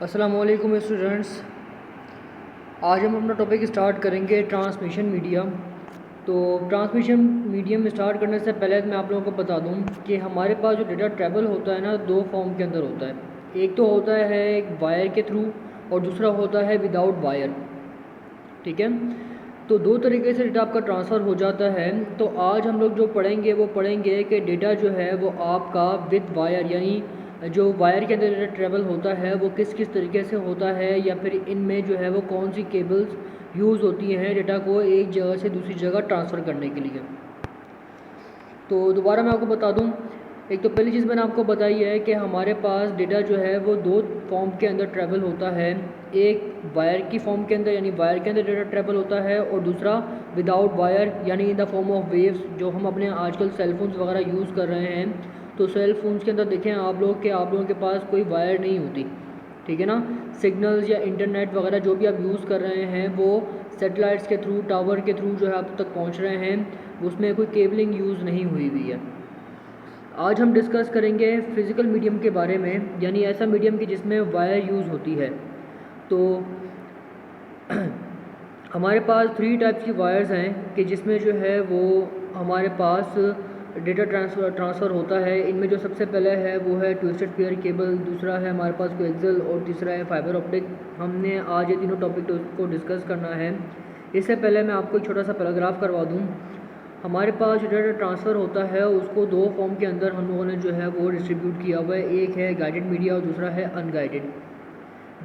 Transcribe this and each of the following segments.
अस्सलामुअलैकुम स्टूडेंट्स। आज हम अपना टॉपिक स्टार्ट करेंगे ट्रांसमिशन मीडिया। तो ट्रांसमिशन मीडियम स्टार्ट करने से पहले मैं आप लोगों को बता दूं कि हमारे पास जो डेटा ट्रैवल होता है ना, दो फॉर्म के अंदर होता है। एक तो होता है एक वायर के थ्रू और दूसरा होता है विदाउट वायर। ठीक है, तो दो तरीके से डेटा आपका ट्रांसफ़र हो जाता है। तो आज हम लोग जो पढ़ेंगे वो पढ़ेंगे कि डेटा जो है वो आपका विद वायर, यानी जो वायर के अंदर डेटा ट्रेवल होता है वो किस किस तरीके से होता है, या फिर इनमें जो है वो कौन सी केबल्स यूज़ होती हैं डेटा को एक जगह से दूसरी जगह ट्रांसफ़र करने के लिए। तो दोबारा मैं आपको बता दूं, एक तो पहली चीज़ मैंने आपको बताई है कि हमारे पास डेटा जो है वो दो फॉर्म के अंदर ट्रैवल होता है। एक वायर की फॉर्म के अंदर, यानी वायर के अंदर डेटा ट्रैवल होता है, और दूसरा विदाउट वायर, यानी in the form of waves, जो हम अपने आजकल सेलफोन्स वगैरह यूज़ कर रहे हैं। तो सेल फोन्स के अंदर देखें आप लोग कि आप लोगों के पास कोई वायर नहीं होती। ठीक है ना, सिग्नल्स या इंटरनेट वगैरह जो भी आप यूज़ कर रहे हैं वो सेटेलाइट्स के थ्रू, टावर के थ्रू जो है आप तक पहुंच रहे हैं, उसमें कोई केबलिंग यूज़ नहीं हुई हुई है। आज हम डिस्कस करेंगे फ़िज़िकल मीडियम के बारे में, यानी ऐसा मीडियम कि जिसमें वायर यूज़ होती है। तो हमारे पास थ्री टाइप्स की वायर्स हैं कि जिसमें जो है वो हमारे पास डेटा ट्रांसफ़र होता है। इनमें जो सबसे पहले है वो है ट्विस्टेड पेयर केबल, दूसरा है हमारे पास कोएक्सियल, और तीसरा है फाइबर ऑप्टिक। हमने आज ये तीनों टॉपिक को डिस्कस करना है। इससे पहले मैं आपको एक छोटा सा पैराग्राफ करवा दूँ। हमारे पास जो डेटा ट्रांसफ़र होता है उसको दो फॉर्म के अंदर हम लोगों ने जो है वो डिस्ट्रीब्यूट किया हुआ है। एक है गाइडेड मीडिया और दूसरा है अनगाइडेड।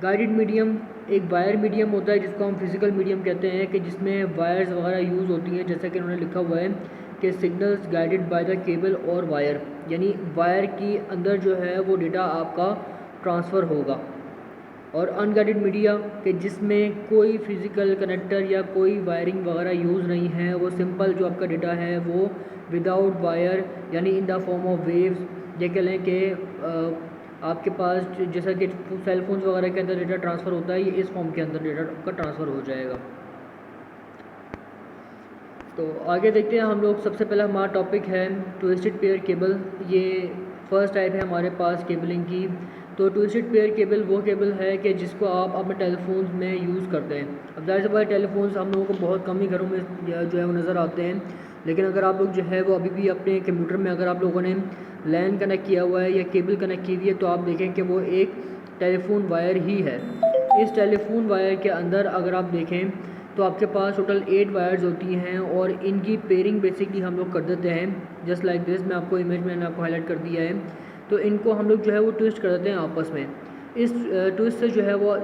गाइडेड मीडियम एक वायर मीडियम होता है जिसको हम फिज़िकल मीडियम कहते हैं, कि जिसमें वायर्स वगैरह यूज़ होती हैं, जैसा कि उन्होंने लिखा हुआ है कि signals guided by the cable और वायर, यानी वायर की अंदर जो है वो डेटा आपका ट्रांसफ़र होगा। और अनगाइडेड मीडिया कि जिसमें कोई फिज़िकल कनेक्टर या कोई वायरिंग वगैरह यूज़ नहीं है, वो सिंपल जो आपका डेटा है वो विदाउट वायर, यानी in the form of waves. ये कह लें कि आपके पास जैसा कि सेल फोन्स वगैरह के अंदर डेटा ट्रांसफ़र होता है, ये इस फॉर्म के अंदर डेटा का ट्रांसफ़र हो जाएगा। तो आगे देखते हैं हम लोग। सबसे पहला हमारा टॉपिक है ट्विस्टेड पेयर केबल। ये फर्स्ट टाइप है हमारे पास केबलिंग की। तो ट्विस्टेड पेयर केबल वो केबल है कि जिसको आप अपने टेलीफोन्स में यूज़ करते हैं। अब ज़ाहिर सी बात, टेलीफोन्स हम लोगों को बहुत कम ही घरों में जो है वो नज़र आते हैं, लेकिन अगर आप लोग जो है वो अभी भी अपने कंप्यूटर में अगर आप लोगों ने लैन कनेक्ट किया हुआ है या केबल कनेक्ट की हुई है, तो आप देखें कि वो एक टेलीफोन वायर ही है। इस टेलीफोन वायर के अंदर अगर आप देखें तो आपके पास टोटल 8 वायर्स होती हैं, और इनकी पेयरिंग बेसिकली हम लोग कर देते हैं जस्ट लाइक दिस। मैं आपको इमेज मैंने आपको हाईलाइट कर दिया है। तो इनको हम लोग जो है वो ट्विस्ट कर देते हैं आपस में। इस ट्विस्ट से जो है वो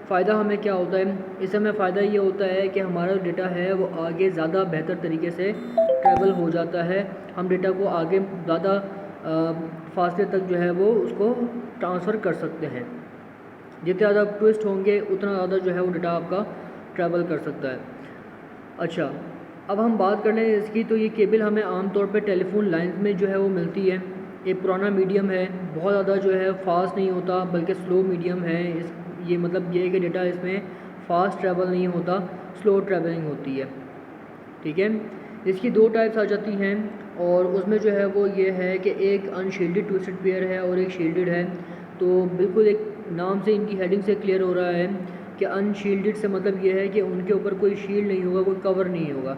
फ़ायदा हमें क्या होता है, इससे हमें फ़ायदा ये होता है कि हमारा डेटा है वो आगे ज़्यादा बेहतर तरीके से ट्रैवल हो जाता है। हम डेटा को आगे ज़्यादा फासले तक जो है वो उसको ट्रांसफ़र कर सकते हैं। जितने ज़्यादा ट्विस्ट होंगे उतना ज़्यादा जो है वो डेटा आपका ट्रैवल कर सकता है। अच्छा, अब हम बात कर लें इसकी। तो ये केबल हमें आमतौर पे टेलीफोन लाइंस में जो है वो मिलती है। एक पुराना मीडियम है, बहुत ज़्यादा जो है फास्ट नहीं होता बल्कि स्लो मीडियम है। ये मतलब ये है कि डेटा इसमें फास्ट ट्रैवल नहीं होता, स्लो ट्रैवलिंग होती है। ठीक है, इसकी दो टाइप्स आ जाती हैं, और उसमें जो है वो ये है कि एक अनशील्डेड ट्विस्टेड पेयर है और एक शील्डेड है। तो बिल्कुल एक नाम से, इनकी हेडिंग से क्लियर हो रहा है कि अनशील्डेड से मतलब ये है कि उनके ऊपर कोई शील्ड नहीं होगा, कोई कवर नहीं होगा।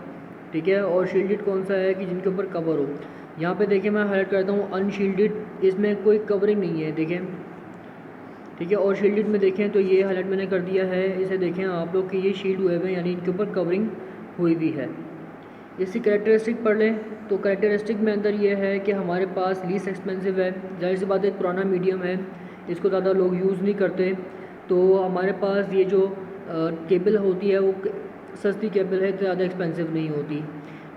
ठीक है, और शील्डेड कौन सा है कि जिनके ऊपर कवर हो। यहाँ पे देखें मैं हाईलाइट करता हूँ अनशील्डेड, इसमें कोई कवरिंग नहीं है। देखें, ठीक है, और शील्डेड में देखें तो ये हाईलाइट मैंने कर दिया है। इसे देखें आप लोग कि ये शील्ड हुए हुए हैं, यानी इनके ऊपर कवरिंग हुई भी है। इसकी कैरेक्टरिस्टिक पढ़ लें तो कैरेक्टरिस्टिक में अंदर ये है कि हमारे पास लीस्ट एक्सपेंसिव है। जाहिर सी बात है, एक पुराना मीडियम है, इसको ज़्यादा लोग यूज़ नहीं करते। तो हमारे पास ये जो केबल होती है वो सस्ती केबल है, ज़्यादा एक्सपेंसिव नहीं होती।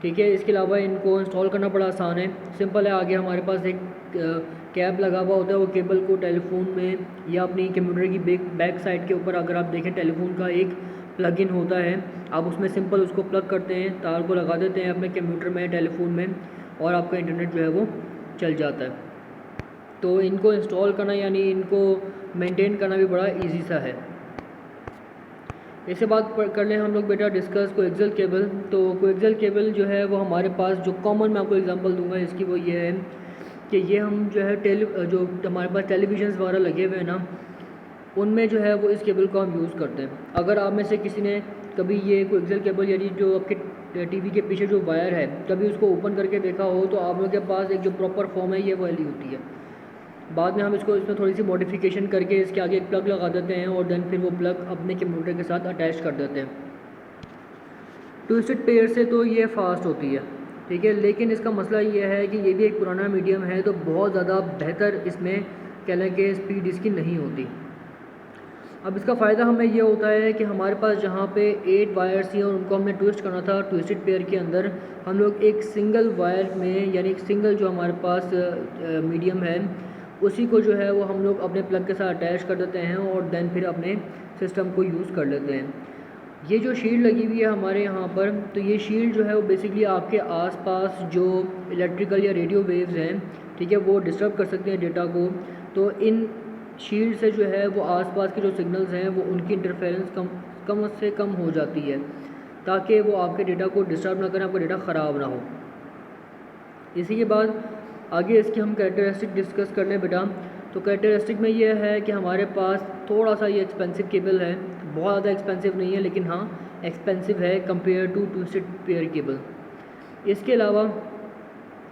ठीक है, इसके अलावा इनको इंस्टॉल करना बड़ा आसान है, सिंपल है। आगे हमारे पास एक कैप लगा हुआ होता है, वो केबल को टेलीफोन में या अपनी कंप्यूटर की बैक साइड के ऊपर अगर आप देखें टेलीफोन का एक प्लग इन होता है, आप उसमें सिंपल उसको प्लग करते हैं, तार को लगा देते हैं अपने कंप्यूटर में, टेलीफोन में, और आपका इंटरनेट जो है वो चल जाता है। तो इनको इंस्टॉल करना यानी इनको मेंटेन करना भी बड़ा इजी सा है। इसके बाद कर लें हम लोग बेटा डिस्कस कोएक्सियल केबल। तो कोएक्सियल केबल जो है वो हमारे पास जो कॉमन, मैं आपको एग्जांपल दूंगा इसकी, वो ये है कि ये हम जो है जो हमारे पास टेलीविज़न्स वगैरह लगे हुए हैं ना, उनमें जो है वो इस केबल को हम यूज़ करते हैं। अगर आप में से किसी ने कभी ये कोएक्सियल केबल यानी जो आपके टीवी के पीछे जो वायर है कभी उसको ओपन करके देखा हो तो आप लोगों के पास एक जो प्रॉपर फॉर्म है ये वाली होती है। बाद में हम इसको इसमें थोड़ी सी मॉडिफिकेशन करके इसके आगे एक प्लग लगा देते हैं और देन फिर वो प्लग अपने कंप्यूटर के साथ अटैच कर देते हैं। ट्विस्टेड पेयर से तो ये फास्ट होती है, ठीक है, लेकिन इसका मसला ये है कि ये भी एक पुराना मीडियम है तो बहुत ज़्यादा बेहतर इसमें कह लें कि स्पीड इसकी नहीं होती। अब इसका फ़ायदा हमें ये होता है कि हमारे पास जहाँ पे 8 वायर्स थी और उनको हमने ट्विस्ट करना था ट्विस्टेड पेयर के अंदर, हम लोग एक सिंगल वायर में यानी एक सिंगल जो हमारे पास मीडियम है उसी को जो है वो हम लोग अपने प्लग के साथ अटैच कर देते हैं और देन फिर अपने सिस्टम को यूज़ कर लेते हैं। ये जो शील्ड लगी हुई है हमारे यहाँ पर, तो ये शील्ड जो है वो बेसिकली आपके आसपास जो इलेक्ट्रिकल या रेडियो वेव्स हैं, ठीक है, वो डिस्टर्ब कर सकते हैं डेटा को। तो इन शील्ड से जो है वो आसपास के जो सिग्नल्स हैं वो उनकी इंटरफेरेंस कम से कम हो जाती है ताकि वो आपके डेटा को डिस्टर्ब ना करें, आपका डेटा ख़राब ना हो। इसी के बाद आगे इसकी हम कैरेक्टरिस्टिक डिस्कस कर लें बेटा। तो कैरेक्टरिस्टिक में ये है कि हमारे पास थोड़ा सा ये एक्सपेंसिव केबल है, बहुत ज़्यादा एक्सपेंसिव नहीं है लेकिन हाँ एक्सपेंसिव है compare to twisted pair cable. इसके अलावा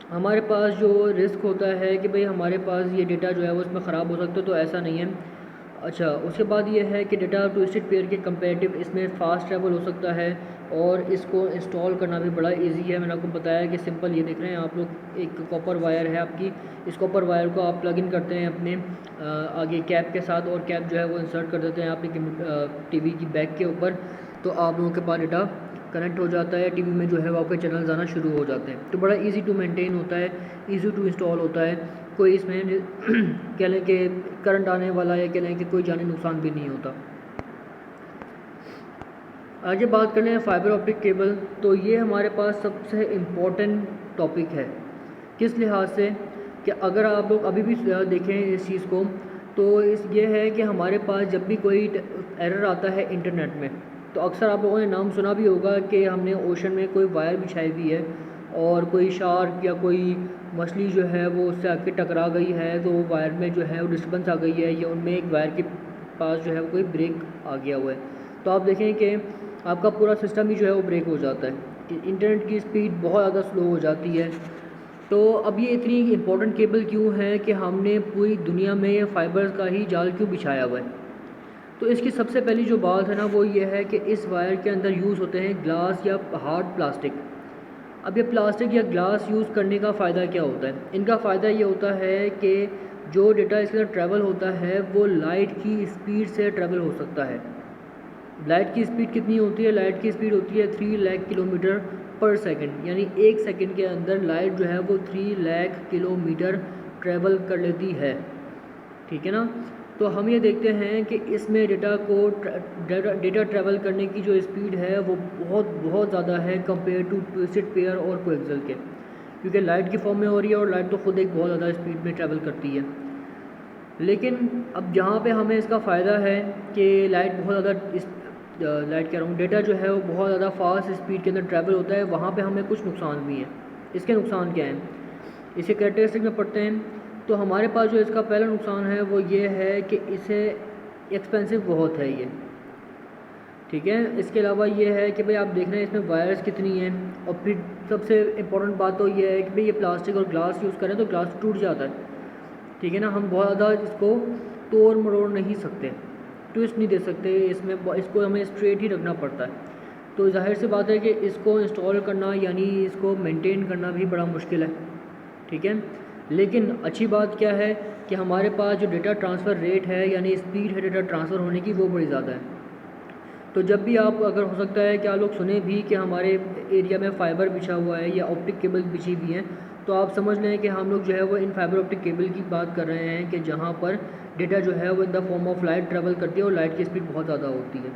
हमारे पास जो रिस्क होता है कि भाई हमारे पास ये डेटा जो है वो इसमें ख़राब हो सकता है, तो ऐसा नहीं है। अच्छा, उसके बाद ये है कि डेटा ट्विस्टेड पेयर के कंपेरेटिव इसमें फ़ास्ट ट्रैवल हो सकता है और इसको इंस्टॉल करना भी बड़ा इजी है। मैंने आपको बताया कि सिंपल ये देख रहे हैं आप लोग, एक कॉपर वायर है आपकी, इस कॉपर वायर को आप प्लग इन करते हैं अपने आगे कैप के साथ और कैप जो है वो इंसर्ट कर देते हैं आपके टीवी की बैक के ऊपर, तो आप लोगों के पास डेटा कनेक्ट हो जाता है, टीवी में जो है वो आपके चैनल्स आना शुरू हो जाते हैं। तो बड़ा इजी टू मेंटेन होता है, इजी टू इंस्टॉल होता है, कोई इसमें कह लें कि करंट आने वाला या कह लें कि कोई जानी नुकसान भी नहीं होता। आगे बात कर लें फाइबर ऑप्टिक केबल, तो ये हमारे पास सबसे इम्पोर्टेंट टॉपिक है। किस लिहाज से कि अगर आप लोग अभी भी देखें इस चीज़ को, तो ये है कि हमारे पास जब भी कोई एरर आता है इंटरनेट में, तो अक्सर आप लोगों ने नाम सुना भी होगा कि हमने ओशन में कोई वायर बिछाई हुई है और कोई शार्क या कोई मछली जो है वो उससे आके टकरा गई है, तो वो वायर में जो है वो डिस्टर्बेंस आ गई है या उनमें एक वायर के पास जो है वो कोई ब्रेक आ गया हुआ है, तो आप देखें कि आपका पूरा सिस्टम ही जो है वो ब्रेक हो जाता है, इंटरनेट की स्पीड बहुत ज़्यादा स्लो हो जाती है। तो अब ये इतनी इम्पोर्टेंट केबल क्यों है कि हमने पूरी दुनिया में फ़ाइबर्स का ही जाल क्यों बिछाया हुआ है? तो इसकी सबसे पहली जो बात है ना वो ये है कि इस वायर के अंदर यूज़ होते हैं ग्लास या हार्ड प्लास्टिक। अब ये प्लास्टिक या ग्लास यूज़ करने का फ़ायदा क्या होता है? इनका फ़ायदा ये होता है कि जो डेटा इसके अंदर ट्रैवल होता है वो लाइट की स्पीड से ट्रैवल हो सकता है। लाइट की स्पीड कितनी होती है? लाइट की स्पीड होती है 3 लाख किलोमीटर पर सेकंड, यानी एक सेकंड के अंदर लाइट जो है वो 3 लाख किलोमीटर ट्रैवल कर लेती है, ठीक है ना। तो हम ये देखते हैं कि इसमें डेटा ट्रैवल करने की जो स्पीड है वो बहुत ज़्यादा है कंपेयर टू ट्विस्टेड पेयर और कोएक्सियल के, क्योंकि लाइट की फॉर्म में हो रही है और लाइट तो खुद एक बहुत ज़्यादा स्पीड में ट्रैवल करती है। लेकिन अब जहाँ पे हमें इसका फ़ायदा है कि लाइट बहुत ज़्यादा लाइट कह रहा हूँ डेटा जो है वो बहुत ज़्यादा फास्ट स्पीड के अंदर ट्रैवल होता है, वहाँ पे हमें कुछ नुकसान भी हैं। इसके नुकसान क्या हैं, इसे कैरेक्टरिस्टिक में पढ़ते हैं। तो हमारे पास जो इसका पहला नुकसान है वो ये है कि इसे एक्सपेंसिव बहुत है ये, ठीक है। इसके अलावा ये है कि भाई आप देख रहे हैं इसमें वायर्स कितनी हैं, और फिर सबसे इम्पोर्टेंट बात तो ये है कि भाई ये प्लास्टिक और ग्लास यूज़ करें तो ग्लास टूट जाता है, ठीक है ना। हम बहुत ज़्यादा इसको तोड़ मरोड़ नहीं सकते, ट्विस्ट नहीं दे सकते इसमें, इसको हमें स्ट्रेट ही रखना पड़ता है। तो जाहिर सी बात है कि इसको इंस्टॉल करना यानी इसको मेंटेन करना भी बड़ा मुश्किल है, ठीक है। लेकिन अच्छी बात क्या है कि हमारे पास जो डेटा ट्रांसफ़र रेट है यानी स्पीड है डेटा ट्रांसफ़र होने की वो बड़ी ज़्यादा है। तो जब भी आप अगर हो सकता है कि आप लोग सुने भी कि हमारे एरिया में फ़ाइबर बिछा हुआ है या ऑप्टिक केबल बिछी हुई हैं, तो आप समझ लें कि हम लोग जो है वो इन फाइबर ऑप्टिक केबल की बात कर रहे हैं कि जहाँ पर डेटा जो है वो in the form of light travel करती है और लाइट की स्पीड बहुत ज़्यादा होती है।